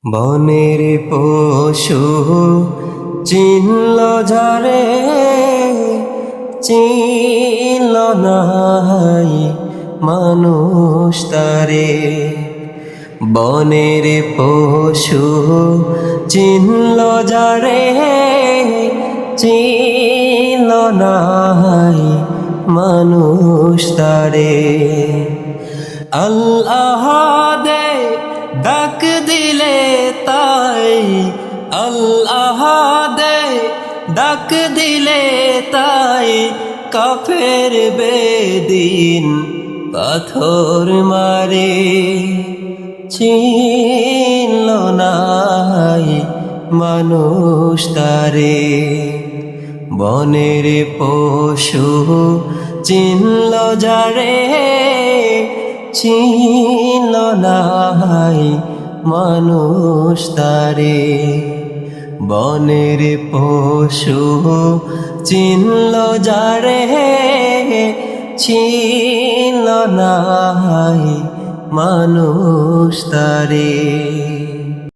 বনের পশু চিনল যারে, চিনল নাই মানুষ তারে। বনের পশু চিনল যারে, চিনল নাই মানুষ তারে। আল্লাহ দে ডাক দিলে তাই, আল্লাহ দে ডাক দিলে তাই, কাফের বেদিন পাথর মারে। চিনল নাই মানুষ তারে। বনের পশু চিনল যারে, চিনল নাই মানুষ তারে। বনের পশু চিনল যারে, চিনল নাই মানুষ তারে।